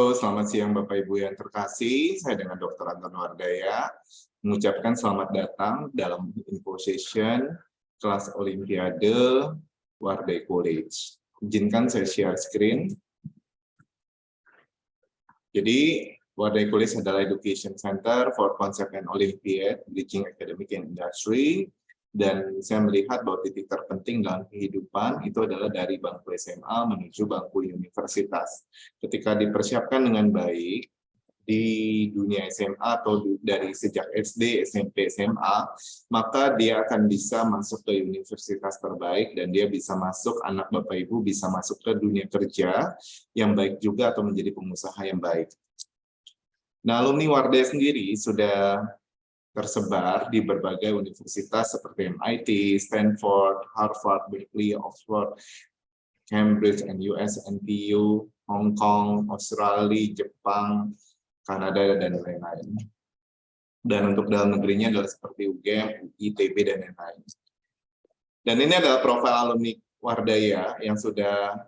Halo, selamat siang Bapak Ibu yang terkasih. Saya dengan Dr. Anton Wardaya mengucapkan selamat datang dalam info session kelas Olimpiade Wardaya College. Izinkan saya share screen. Jadi, Wardaya College adalah Education Center for Concept and Olympiad, Bridging Academic and Industry. Dan saya melihat bahwa titik terpenting dalam kehidupan itu adalah dari bangku SMA menuju bangku universitas. Ketika dipersiapkan dengan baik di dunia SMA atau dari sejak SD, SMP, SMA, maka dia akan bisa masuk ke universitas terbaik dan dia bisa masuk, anak Bapak Ibu bisa masuk ke dunia kerja yang baik juga atau menjadi pengusaha yang baik. Nah, alumni Wardaya sendiri sudah tersebar di berbagai universitas seperti MIT, Stanford, Harvard, Berkeley, Oxford, Cambridge, and US, NTU, Hong Kong, Australia, Jepang, Kanada, dan lain-lain. Dan untuk dalam negerinya adalah seperti UGM, ITB, dan lain-lain. Dan ini adalah profil alumni Wardaya yang sudah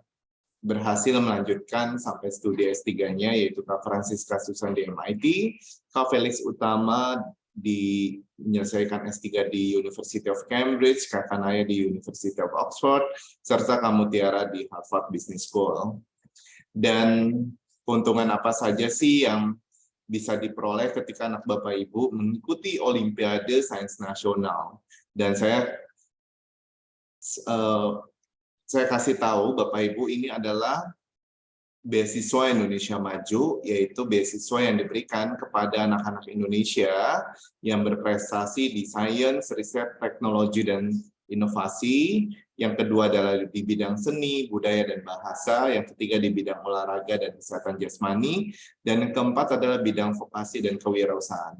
berhasil melanjutkan sampai studi S3-nya, yaitu Kak Francisca Susan di MIT, Kak Felix Utama menyelesaikan S3 di University of Cambridge, Kak Kanaya di University of Oxford, serta Kak Mutiara di Harvard Business School. Dan keuntungan apa saja sih yang bisa diperoleh ketika anak Bapak Ibu mengikuti Olimpiade Sains Nasional? Dan saya kasih tahu Bapak Ibu, ini adalah beasiswa Indonesia Maju, yaitu beasiswa yang diberikan kepada anak-anak Indonesia yang berprestasi di sains, riset, teknologi, dan inovasi. Yang kedua adalah di bidang seni, budaya, dan bahasa. Yang ketiga di bidang olahraga dan kesehatan jasmani. Dan yang keempat adalah bidang vokasi dan kewirausahaan.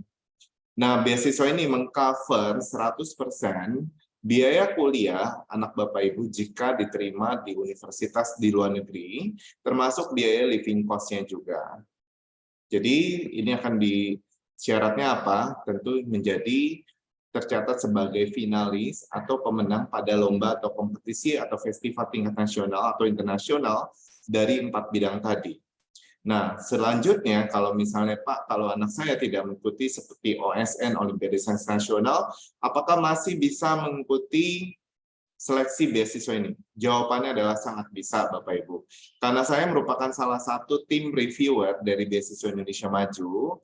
Nah, beasiswa ini mengcover 100% biaya kuliah anak Bapak Ibu jika diterima di universitas di luar negeri, termasuk biaya living cost-nya juga. Jadi ini akan syaratnya apa? Tentu menjadi tercatat sebagai finalis atau pemenang pada lomba atau kompetisi atau festival tingkat nasional atau internasional dari 4 bidang tadi. Nah, selanjutnya kalau misalnya Pak, kalau anak saya tidak mengikuti seperti OSN, Olimpiade Sains Nasional, apakah masih bisa mengikuti seleksi beasiswa ini? Jawabannya adalah sangat bisa, Bapak Ibu. Karena saya merupakan salah satu tim reviewer dari Beasiswa Indonesia Maju,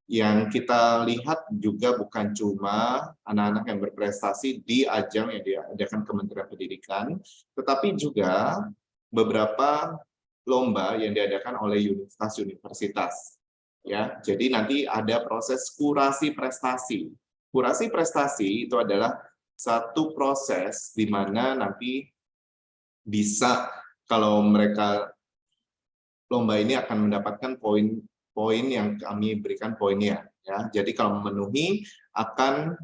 yang kita lihat juga bukan cuma anak-anak yang berprestasi di ajang yang diadakan Kementerian Pendidikan, tetapi juga beberapa lomba yang diadakan oleh universitas-universitas. Ya, jadi nanti ada proses kurasi prestasi. Kurasi prestasi itu adalah satu proses di mana nanti bisa, kalau mereka lomba ini akan mendapatkan poin yang kami berikan poinnya. Ya, jadi kalau memenuhi akan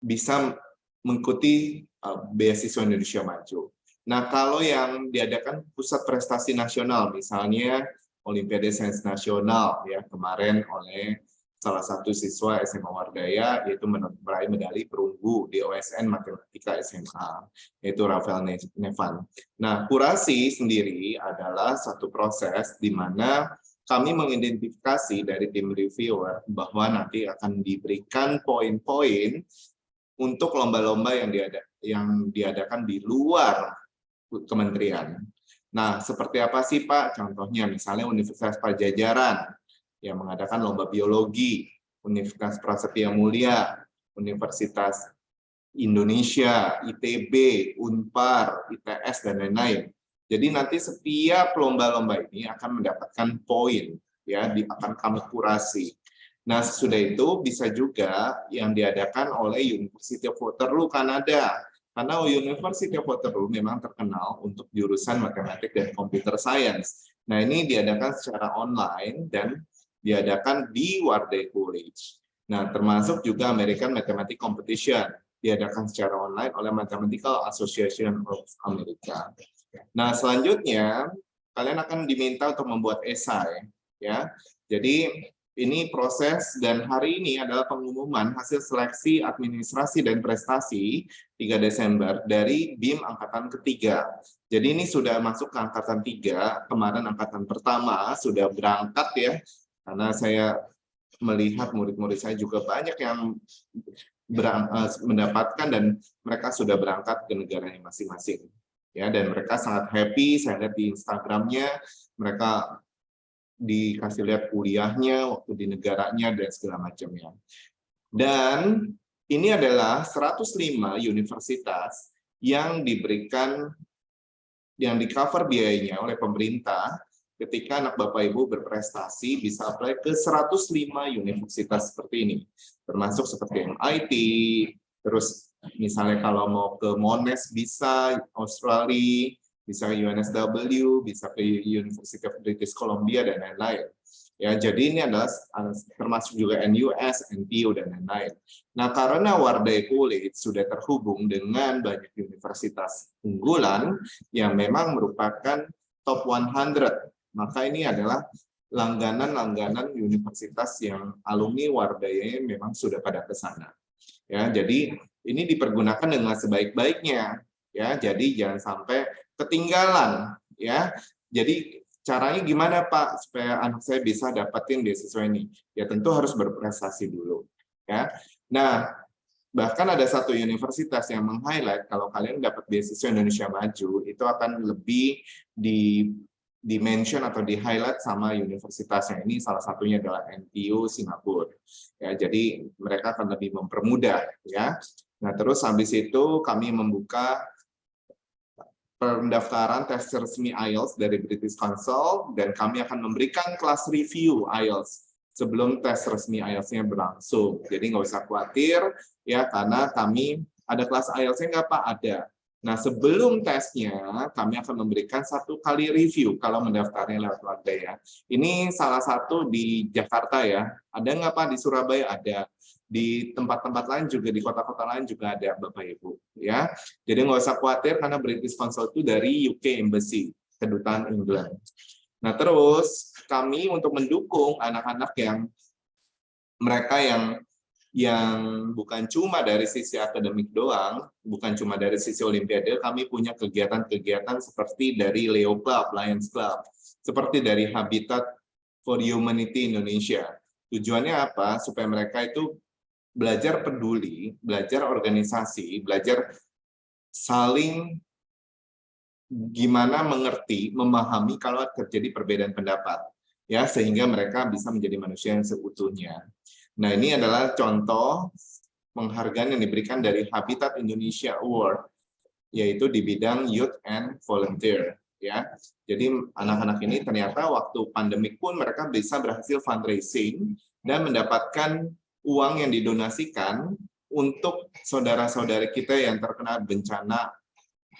bisa mengikuti beasiswa Indonesia Maju. Nah, kalau yang diadakan pusat prestasi nasional, misalnya Olimpiade Sains Nasional, ya kemarin oleh salah satu siswa SMA Wardaya, yaitu meraih medali perunggu di OSN Matematika SMA, yaitu Rafael Nevan. Nah, kurasi sendiri adalah satu proses di mana kami mengidentifikasi dari tim reviewer bahwa nanti akan diberikan poin-poin untuk lomba-lomba yang diadakan di luar kementerian. Nah, seperti apa sih Pak? Contohnya misalnya Universitas Pajajaran yang mengadakan lomba biologi, Universitas Prasetya Mulia, Universitas Indonesia, ITB, Unpar, ITS, dan lain-lain. Jadi nanti setiap lomba-lomba ini akan mendapatkan poin, ya, akan kami kurasi. Nah, sesudah itu bisa juga yang diadakan oleh University of Waterloo, Kanada. Karena University of Waterloo memang terkenal untuk jurusan matematik dan computer science. Nah, ini diadakan secara online dan diadakan di Wardaya College. Nah, termasuk juga American Mathematics Competition, diadakan secara online oleh Mathematical Association of America. Nah, selanjutnya kalian akan diminta untuk membuat esai, ya. Jadi ini proses dan hari ini adalah pengumuman hasil seleksi administrasi dan prestasi 3 Desember dari BIM Angkatan Ketiga. Jadi ini sudah masuk ke Angkatan 3, kemarin Angkatan Pertama sudah berangkat ya, karena saya melihat murid-murid saya juga banyak yang mendapatkan dan mereka sudah berangkat ke negaranya masing-masing. Ya, dan mereka sangat happy, saya lihat di Instagramnya, mereka dikasih lihat kuliahnya, waktu di negaranya, dan segala macamnya. Dan ini adalah 105 universitas yang diberikan, yang di-cover biayanya oleh pemerintah ketika anak Bapak Ibu berprestasi bisa apply ke 105 universitas seperti ini. Termasuk seperti MIT, terus misalnya kalau mau ke Monash bisa, Australia, bisa ke UNSW, bisa ke University of British Columbia, dan lain-lain. Ya, jadi ini adalah termasuk juga NUS, NTU, dan lain-lain. Nah, karena Warday College sudah terhubung dengan banyak universitas unggulan yang memang merupakan top 100, maka ini adalah langganan-langganan universitas yang alumni Warday memang sudah pada ke sana. Ya, jadi ini dipergunakan dengan sebaik-baiknya. Ya, jadi jangan sampai ketinggalan. Ya, jadi caranya gimana Pak supaya anak saya bisa dapetin beasiswa ini? Ya tentu harus berprestasi dulu. Ya, nah bahkan ada satu universitas yang meng-highlight kalau kalian dapat beasiswa Indonesia Maju itu akan lebih di mention atau di highlight sama universitasnya. Ini salah satunya adalah NTU Singapura. Ya, jadi mereka akan lebih mempermudah. Ya. Nah terus habis itu kami membuka pendaftaran tes resmi IELTS dari British Council dan kami akan memberikan kelas review IELTS sebelum tes resmi IELTS-nya berlangsung. Jadi nggak usah khawatir ya karena kami ada kelas IELTS-nya nggak Pak? Ada. Nah sebelum tesnya kami akan memberikan 1 kali review kalau mendaftarnya lewat Warday ya. Ini salah satu di Jakarta ya. Ada nggak Pak di Surabaya? Ada. Di tempat-tempat lain juga, di kota-kota lain juga ada Bapak Ibu ya. Jadi nggak usah khawatir karena British Council itu dari UK Embassy, kedutaan England. Nah terus kami untuk mendukung anak-anak yang mereka yang bukan cuma dari sisi akademik doang, bukan cuma dari sisi Olimpiade, kami punya kegiatan-kegiatan seperti dari Leo Club, Lions Club, seperti dari Habitat for Humanity Indonesia. Tujuannya apa? Supaya mereka itu belajar peduli, belajar organisasi, belajar saling gimana mengerti, memahami kalau terjadi perbedaan pendapat, ya sehingga mereka bisa menjadi manusia yang seutuhnya. Nah ini adalah contoh penghargaan yang diberikan dari Habitat Indonesia Award, yaitu di bidang Youth and Volunteer. Ya, jadi anak-anak ini ternyata waktu pandemik pun mereka bisa berhasil fundraising dan mendapatkan uang yang didonasikan untuk saudara-saudari kita yang terkena bencana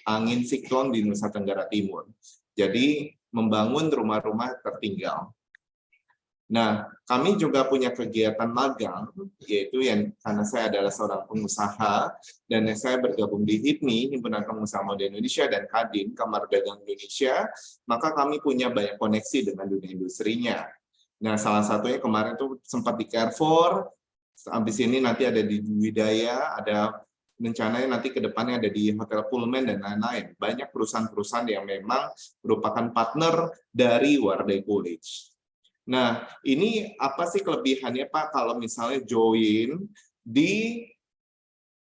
angin siklon di Nusa Tenggara Timur. Jadi membangun rumah-rumah tertinggal. Nah, kami juga punya kegiatan magang, yaitu yang karena saya adalah seorang pengusaha dan saya bergabung di HIPMI, Himpunan Pengusaha Muda Indonesia, dan Kadin, Kamar Dagang Indonesia, maka kami punya banyak koneksi dengan dunia industrinya. Nah, salah satunya kemarin tuh sempat di Carrefour, habis ini nanti ada di Widaya, ada rencananya nanti ke depannya ada di Hotel Pullman dan lain-lain. Banyak perusahaan-perusahaan yang memang merupakan partner dari Warday College. Nah, ini apa sih kelebihannya Pak kalau misalnya join di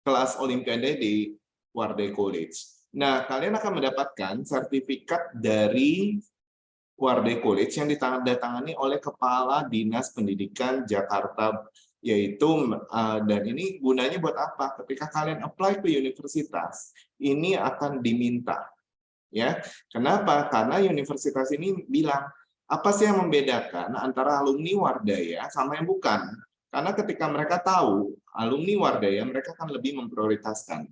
kelas Olimpiade di Warday College? Nah, kalian akan mendapatkan sertifikat dari Warday College yang ditandatangani oleh Kepala Dinas Pendidikan Jakarta, yaitu dan ini gunanya buat apa? Ketika kalian apply ke universitas, ini akan diminta. Ya, kenapa? Karena universitas ini bilang apa sih yang membedakan antara alumni Wardaya sama yang bukan? Karena ketika mereka tahu alumni Wardaya, mereka akan lebih memprioritaskan.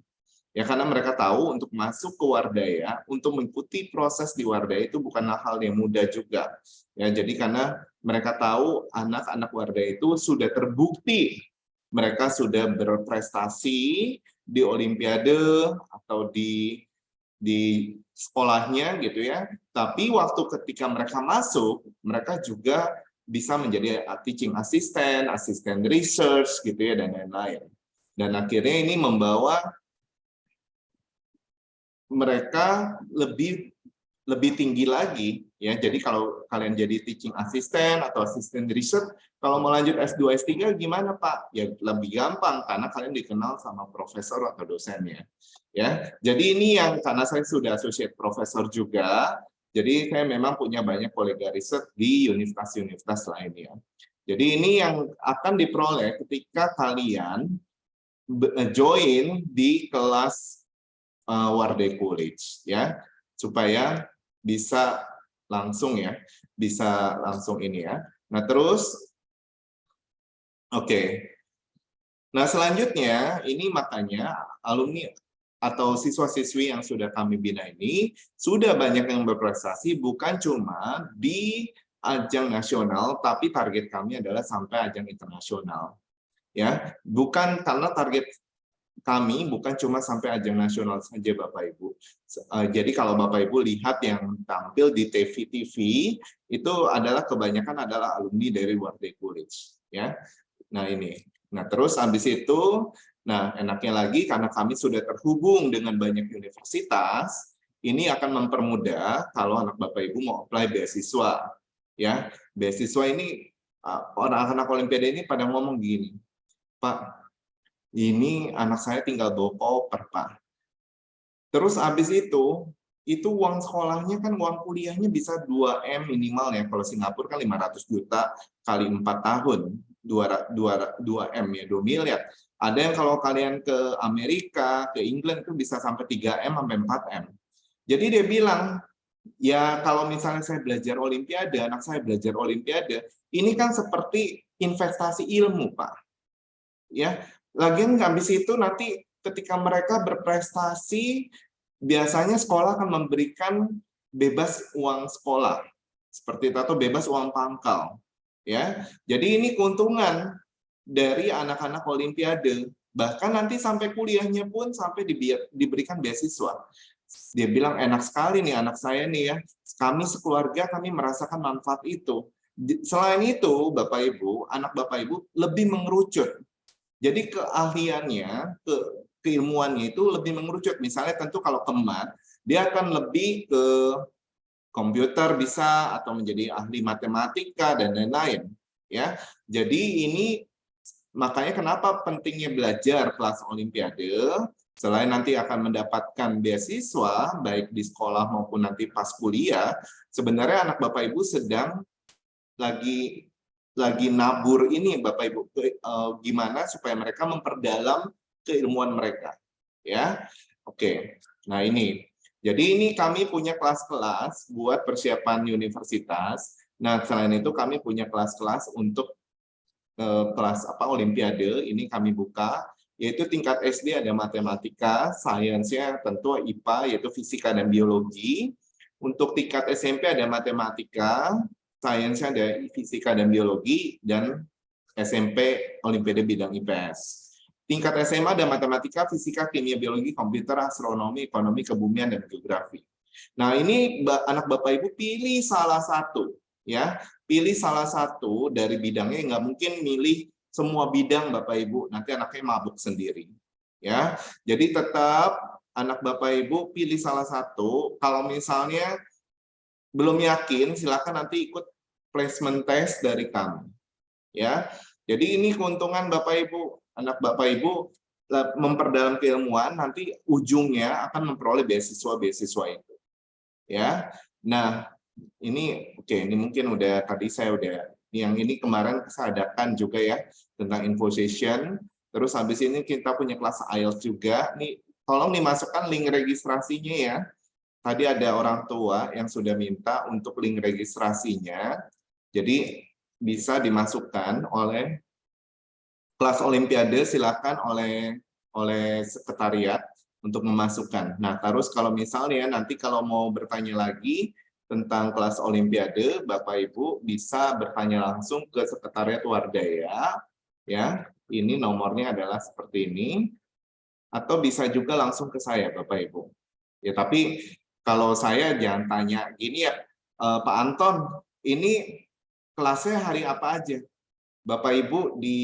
Ya, karena mereka tahu untuk masuk ke Wardaya, untuk mengikuti proses di Wardaya itu bukanlah hal yang mudah juga. Ya, jadi karena mereka tahu anak-anak Wardaya itu sudah terbukti mereka sudah berprestasi di Olimpiade atau di sekolahnya gitu ya. Tapi waktu ketika mereka masuk, mereka juga bisa menjadi teaching assistant, asisten research gitu ya, dan lain-lain. Dan akhirnya ini membawa mereka lebih tinggi lagi ya. Jadi kalau kalian jadi teaching assistant atau asisten research, kalau mau lanjut S2 S3 gimana Pak? Ya lebih gampang karena kalian dikenal sama profesor atau dosennya. Ya. Jadi ini yang karena saya sudah associate professor juga, jadi saya memang punya banyak kolega riset di universitas-universitas lainnya. Jadi ini yang akan diperoleh ketika kalian join di kelas Warday College ya, supaya bisa langsung ya, bisa langsung ini ya. Nah terus, oke. Nah selanjutnya ini makanya alumni atau siswa-siswi yang sudah kami bina ini sudah banyak yang berprestasi, bukan cuma di ajang nasional, tapi target kami adalah sampai ajang internasional. Ya, bukan karena target kami bukan cuma sampai ajang nasional saja Bapak Ibu. Jadi kalau Bapak Ibu lihat yang tampil di TV itu adalah kebanyakan adalah alumni dari Warday College ya. Nah ini. Nah terus habis itu, nah enaknya lagi karena kami sudah terhubung dengan banyak universitas, ini akan mempermudah kalau anak Bapak Ibu mau apply beasiswa ya. Beasiswa ini anak-anak Olimpiade ini pada ngomong gini, Pak, ini anak saya tinggal bawa koper, Pak. Terus habis itu uang sekolahnya kan uang kuliahnya bisa 2M minimal ya. Kalau Singapura kan 500 juta kali 4 tahun, 2M ya, 2 miliar. Ada yang kalau kalian ke Amerika, ke England itu bisa sampai 3M sampai 4M. Jadi dia bilang, ya kalau misalnya saya belajar Olimpiade, anak saya belajar Olimpiade, ini kan seperti investasi ilmu, Pak. Ya, lagian habis itu nanti ketika mereka berprestasi, biasanya sekolah akan memberikan bebas uang sekolah seperti itu atau bebas uang pangkal ya. Jadi ini keuntungan dari anak-anak Olimpiade, bahkan nanti sampai kuliahnya pun sampai diberikan beasiswa. Dia bilang enak sekali nih anak saya nih ya, kami sekeluarga kami merasakan manfaat itu. Selain itu Bapak Ibu, anak Bapak Ibu lebih mengerucut. Jadi keahliannya, keilmuannya itu lebih mengerucut. Misalnya tentu kalau kemat, dia akan lebih ke komputer bisa atau menjadi ahli matematika dan lain-lain. Ya, jadi ini makanya kenapa pentingnya belajar kelas Olimpiade. Selain nanti akan mendapatkan beasiswa baik di sekolah maupun nanti pas kuliah, sebenarnya anak Bapak Ibu sedang lagi nabur ini Bapak Ibu, gimana supaya mereka memperdalam keilmuan mereka ya. Oke, nah ini jadi ini kami punya kelas-kelas buat persiapan universitas. Nah selain itu kami punya kelas-kelas untuk kelas Olimpiade ini kami buka, yaitu tingkat SD ada matematika, sainsnya tentu IPA yaitu fisika dan biologi. Untuk tingkat SMP ada matematika, sainsnya ada fisika dan biologi, dan SMP Olimpiade bidang IPS. Tingkat SMA ada matematika, fisika, kimia, biologi, komputer, astronomi, ekonomi, kebumian, dan geografi. Nah ini anak Bapak Ibu pilih salah satu, ya, pilih salah satu dari bidangnya. Nggak mungkin milih semua bidang Bapak Ibu, nanti anaknya mabuk sendiri. Ya, jadi tetap anak Bapak Ibu pilih salah satu. Kalau misalnya belum yakin, silakan nanti ikut placement test dari kami. Ya, jadi ini keuntungan Bapak Ibu, anak Bapak Ibu memperdalam keilmuan, nanti ujungnya akan memperoleh beasiswa-beasiswa itu. Ya, nah ini oke, ini mungkin udah tadi saya udah yang ini kemarin saya adakan juga ya tentang info session. Terus habis ini kita punya kelas IELTS juga. Nih, tolong dimasukkan link registrasinya ya. Tadi ada orang tua yang sudah minta untuk link registrasinya. Jadi bisa dimasukkan oleh kelas Olimpiade, silakan oleh sekretariat untuk memasukkan. Nah, terus kalau misalnya nanti kalau mau bertanya lagi tentang kelas Olimpiade, Bapak Ibu bisa bertanya langsung ke sekretariat Wardaya, ya. Ini nomornya adalah seperti ini, atau bisa juga langsung ke saya, Bapak Ibu. Ya, tapi kalau saya jangan tanya gini ya, Pak Anton, ini kelasnya hari apa aja. Bapak Ibu di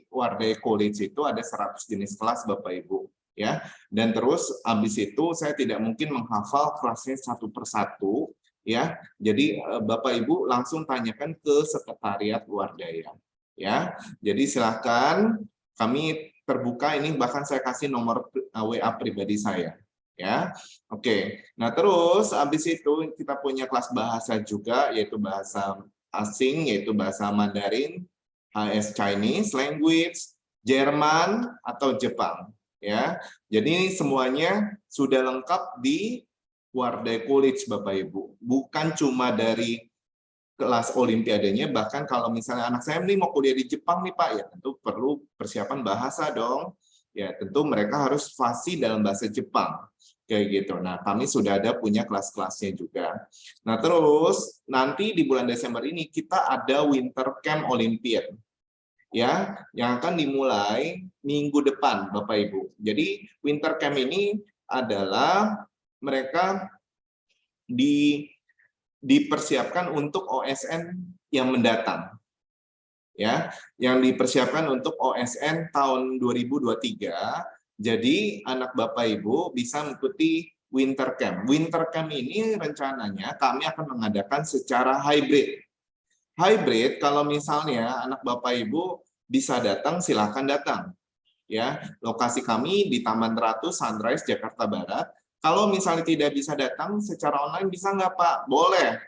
Warday College itu ada 100 jenis kelas Bapak Ibu, ya. Dan terus habis itu saya tidak mungkin menghafal kelasnya satu persatu, ya. Jadi Bapak Ibu langsung tanyakan ke sekretariat Wardaya, ya. Jadi silakan, kami terbuka, ini bahkan saya kasih nomor WA pribadi saya, ya. Oke. Nah, terus habis itu kita punya kelas bahasa juga, yaitu bahasa asing, yaitu bahasa Mandarin, HS Chinese language, Jerman atau Jepang, ya. Jadi semuanya sudah lengkap di Warday College Bapak Ibu. Bukan cuma dari kelas olimpiadanya, bahkan kalau misalnya anak saya ini mau kuliah di Jepang nih Pak, ya tentu perlu persiapan bahasa dong. Ya, tentu mereka harus fasih dalam bahasa Jepang. Kayak gitu. Nah, kami sudah ada punya kelas-kelasnya juga. Nah, terus nanti di bulan Desember ini kita ada Winter Camp Olympiad, ya, yang akan dimulai minggu depan Bapak Ibu. Jadi Winter Camp ini adalah mereka dipersiapkan untuk OSN yang mendatang, ya, yang dipersiapkan untuk OSN tahun 2023. Jadi anak Bapak Ibu bisa mengikuti Winter Camp. Winter Camp ini rencananya kami akan mengadakan secara hybrid. Hybrid, kalau misalnya anak Bapak Ibu bisa datang, silahkan datang. Ya, lokasi kami di Taman Ratu Sunrise, Jakarta Barat. Kalau misalnya tidak bisa datang secara online, bisa nggak Pak? Boleh.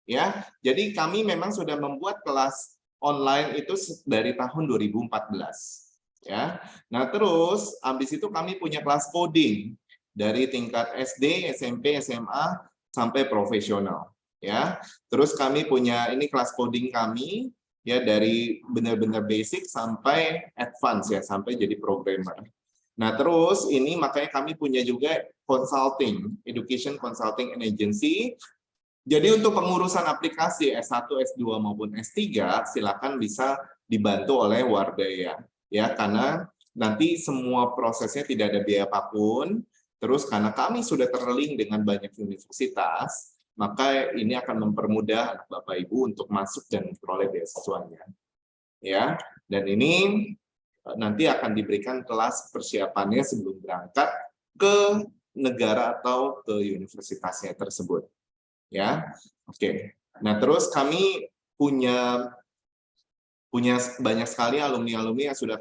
Ya, jadi kami memang sudah membuat kelas online itu dari tahun 2014. Ya, nah terus habis itu kami punya kelas coding dari tingkat SD, SMP, SMA sampai profesional. Ya, terus kami punya ini kelas coding kami ya dari benar-benar basic sampai advance ya, sampai jadi programmer. Nah, terus ini makanya kami punya juga consulting, education consulting and agency. Jadi untuk pengurusan aplikasi S1, S2 maupun S3 silakan bisa dibantu oleh Wardaya ya, karena nanti semua prosesnya tidak ada biaya apapun. Terus karena kami sudah terlink dengan banyak universitas, maka ini akan mempermudah anak Bapak Ibu untuk masuk dan memperoleh beasiswanya. Ya, dan ini nanti akan diberikan kelas persiapannya sebelum berangkat ke negara atau ke universitasnya tersebut. Ya, oke. Nah, terus kami punya banyak sekali alumni-alumni yang sudah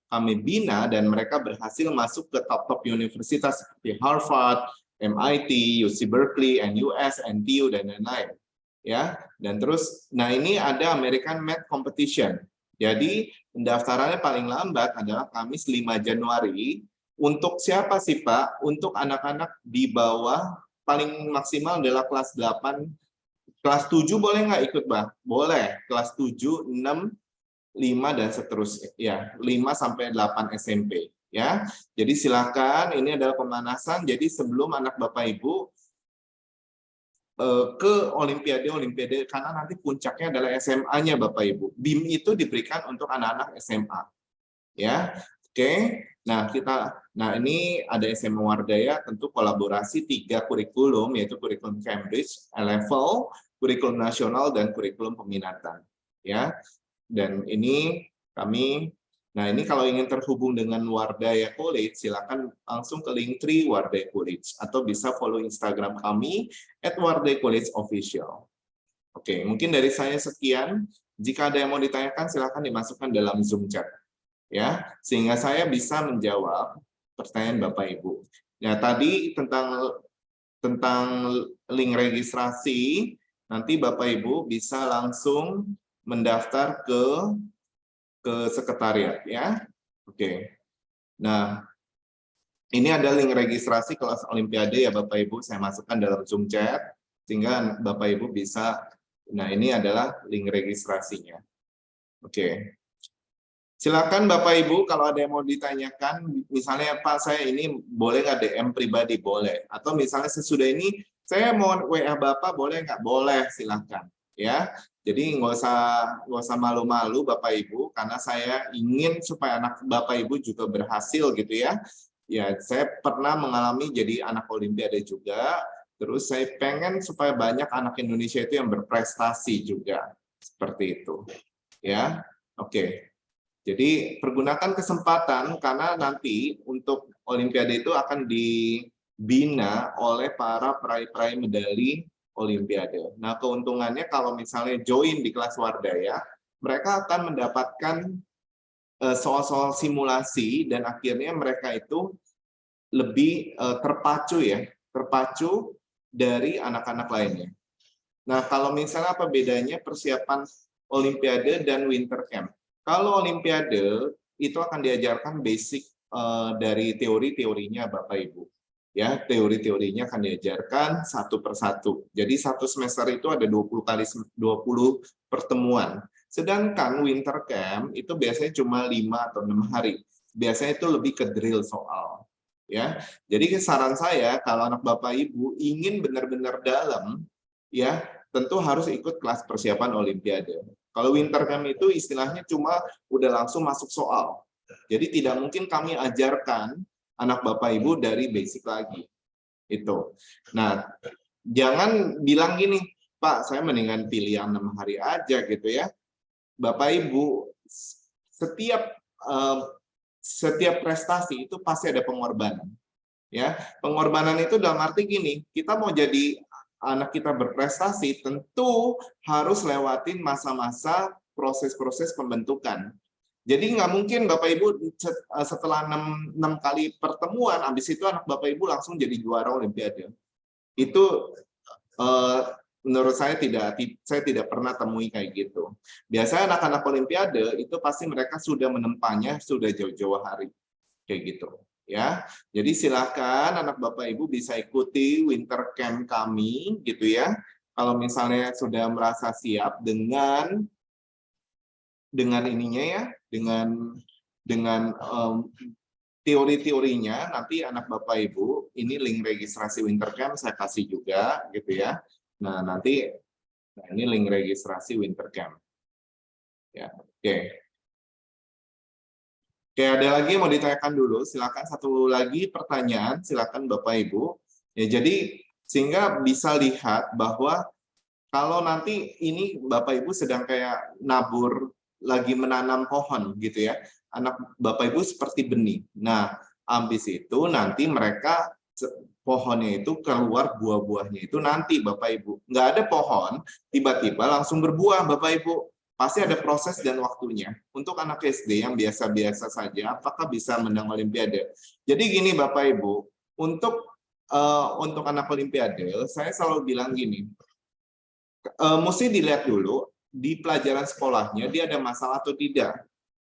kami bina dan mereka berhasil masuk ke top-top universitas seperti Harvard, MIT, UC Berkeley, NUS, NTU, dan lain-lain. Ya, dan terus, nah ini ada American Math Competition. Jadi pendaftarannya paling lambat adalah Kamis 5 Januari. Untuk siapa sih Pak? Untuk anak-anak di bawah, paling maksimal adalah kelas 8. Kelas 7 boleh nggak ikut Bang? Boleh. Kelas 7, 6, 5 dan seterusnya ya, 5 sampai 8 SMP ya. Jadi silakan, ini adalah pemanasan. Jadi sebelum anak Bapak Ibu ke olimpiade karena nanti puncaknya adalah SMA-nya Bapak Ibu. BIM itu diberikan untuk anak-anak SMA. Ya. Oke. Nah, ini ada SMA Wardaya tentu kolaborasi 3 kurikulum, yaitu kurikulum Cambridge, A-Level, kurikulum nasional, dan kurikulum peminatan. Ya. Dan ini kami, nah ini kalau ingin terhubung dengan Wardaya College, silakan langsung ke Linktree Wardaya College, atau bisa follow Instagram kami @wardaya_college_official. Oke, mungkin dari saya sekian. Jika ada yang mau ditanyakan, silakan dimasukkan dalam Zoom chat, ya, sehingga saya bisa menjawab pertanyaan Bapak Ibu. Ya, tadi tentang link registrasi, nanti Bapak Ibu bisa langsung mendaftar ke sekretariat ya. Oke. Nah, ini ada link registrasi kelas olimpiade ya Bapak Ibu, saya masukkan dalam Zoom chat sehingga Bapak Ibu bisa, nah ini adalah link registrasinya. Oke. Silakan Bapak Ibu kalau ada yang mau ditanyakan, misalnya Pak saya ini boleh nggak DM pribadi? Boleh. Atau misalnya sesudah ini saya mau WA Bapak boleh nggak? Boleh, silakan ya. Jadi nggak usah malu-malu Bapak Ibu, karena saya ingin supaya anak Bapak Ibu juga berhasil gitu ya. Ya, saya pernah mengalami jadi anak olimpiade juga. Terus saya pengen supaya banyak anak Indonesia itu yang berprestasi juga. Seperti itu. Ya, oke. Jadi pergunakan kesempatan karena nanti untuk Olimpiade itu akan dibina oleh para peraih-peraih medali Olimpiade. Nah, keuntungannya kalau misalnya join di kelas Wardaya, mereka akan mendapatkan soal-soal simulasi dan akhirnya mereka itu lebih terpacu ya, terpacu dari anak-anak lainnya. Nah, kalau misalnya apa bedanya persiapan Olimpiade dan Winter Camp? Kalau Olimpiade itu akan diajarkan basic dari teori-teorinya Bapak Ibu. Ya, teori-teorinya akan diajarkan satu persatu. Jadi satu semester itu ada 20 kali 20 pertemuan. Sedangkan Winter Camp itu biasanya cuma 5 atau 6 hari. Biasanya itu lebih ke drill soal. Ya, jadi saran saya kalau anak Bapak Ibu ingin benar-benar dalam, ya tentu harus ikut kelas persiapan Olimpiade. Kalau Winter Camp itu istilahnya cuma udah langsung masuk soal. Jadi tidak mungkin kami ajarkan anak Bapak Ibu dari basic lagi. Itu. Nah, jangan bilang gini, Pak, saya mendingan pilih yang 6 hari aja gitu ya. Bapak Ibu, setiap prestasi itu pasti ada pengorbanan. Ya, pengorbanan itu dalam arti gini, kita mau jadi anak kita berprestasi tentu harus lewatin masa-masa proses-proses pembentukan. Jadi nggak mungkin Bapak Ibu setelah 6 kali pertemuan, habis itu anak Bapak Ibu langsung jadi juara Olimpiade. Itu menurut saya tidak pernah temui kayak gitu. Biasanya anak-anak Olimpiade itu pasti mereka sudah menempanya sudah jauh-jauh hari kayak gitu. Ya, jadi silakan anak Bapak Ibu bisa ikuti Winter Camp kami gitu ya. Kalau misalnya sudah merasa siap dengan ininya ya, dengan teori-teorinya, nanti anak Bapak Ibu ini link registrasi Winter Camp saya kasih juga gitu ya. Nah, nanti ini link registrasi Winter Camp. Ya, oke. Oke, ada lagi yang mau ditanyakan dulu? Silakan satu lagi pertanyaan, silakan Bapak Ibu. Ya, jadi sehingga bisa lihat bahwa kalau nanti ini Bapak Ibu sedang kayak nabur lagi menanam pohon gitu ya. Anak Bapak Ibu seperti benih. Nah, habis itu nanti mereka pohonnya itu keluar buah-buahnya itu nanti Bapak Ibu. Nggak ada pohon tiba-tiba langsung berbuah Bapak Ibu. Pasti ada proses dan waktunya. Untuk anak SD yang biasa-biasa saja, apakah bisa menang Olimpiade? Jadi gini Bapak Ibu, untuk anak Olimpiade, saya selalu bilang gini, mesti dilihat dulu di pelajaran sekolahnya dia ada masalah atau tidak.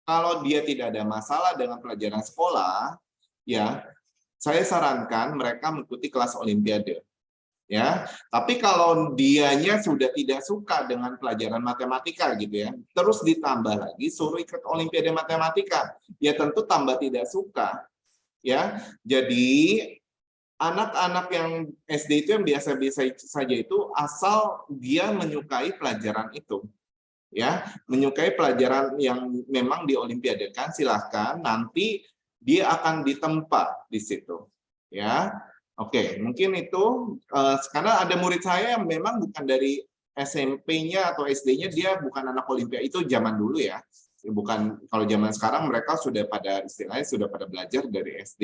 Kalau dia tidak ada masalah dengan pelajaran sekolah, ya saya sarankan mereka mengikuti kelas Olimpiade. Ya, tapi kalau dianya sudah tidak suka dengan pelajaran matematika gitu ya, terus ditambah lagi suruh ikut Olimpiade Matematika, ya tentu tambah tidak suka. Ya, jadi anak-anak yang SD itu yang biasa-biasa saja itu asal dia menyukai pelajaran itu. Ya, menyukai pelajaran yang memang di Olimpiade kan silahkan nanti dia akan ditempa di situ. Ya. Oke, mungkin itu karena ada murid saya yang memang bukan dari SMP-nya atau SD-nya dia bukan anak Olimpiade, itu zaman dulu ya. Bukan kalau zaman sekarang mereka sudah pada istilahnya sudah pada belajar dari SD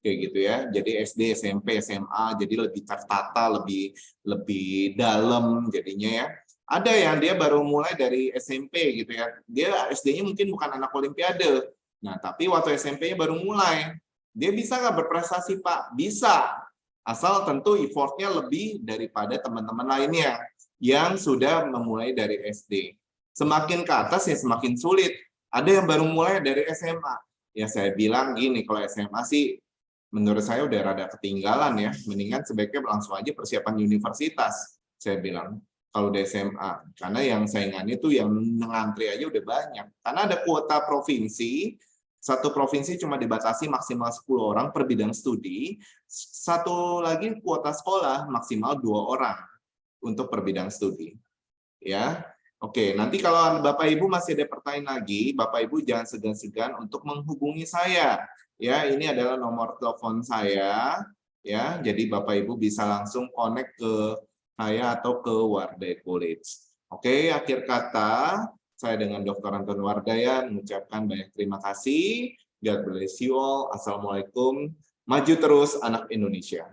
kayak gitu ya. Jadi SD, SMP, SMA jadi lebih tertata, lebih dalam jadinya ya. Ada yang dia baru mulai dari SMP gitu ya. Dia SD-nya mungkin bukan anak Olimpiade. Nah, tapi waktu SMP-nya baru mulai. Dia bisa nggak berprestasi, Pak? Bisa. Asal tentu effort-nya lebih daripada teman-teman lainnya yang sudah memulai dari SD. Semakin ke atas ya semakin sulit. Ada yang baru mulai dari SMA. Ya saya bilang gini, kalau SMA sih menurut saya udah rada ketinggalan ya. Mendingan sebaiknya langsung aja persiapan universitas, saya bilang. Kalau di SMA. Karena yang saingannya itu yang ngantri aja udah banyak. Karena ada kuota provinsi, satu provinsi cuma dibatasi maksimal 10 orang per bidang studi, satu lagi kuota sekolah maksimal 2 orang untuk per bidang studi. Ya, oke. Nanti kalau Bapak Ibu masih ada pertanyaan lagi, Bapak Ibu jangan segan-segan untuk menghubungi saya. Ya, ini adalah nomor telepon saya. ya. Jadi Bapak Ibu bisa langsung connect ke saya atau ke Warday College. Oke, akhir kata saya dengan Dr. Anton Wardaya mengucapkan banyak terima kasih. God bless you all. Assalamualaikum. Maju terus anak Indonesia.